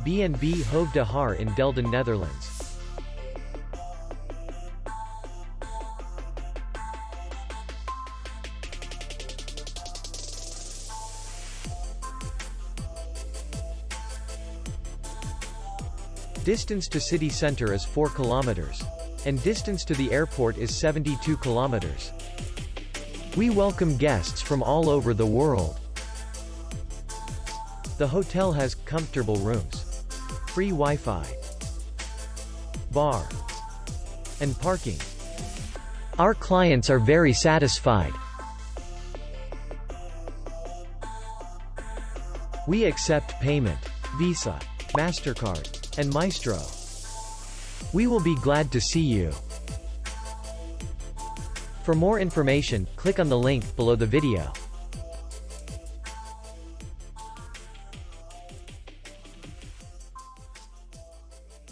B&B Hoeve de Haar in Delden, Netherlands. Distance to city center is 4 kilometers. And distance to the airport is 72 kilometers. We welcome guests from all over the world. The hotel has comfortable rooms, free Wi-Fi, bar, and parking. Our clients are very satisfied. We accept payment, Visa, MasterCard, and Maestro. We will be glad to see you. For more information, click on the link below the video.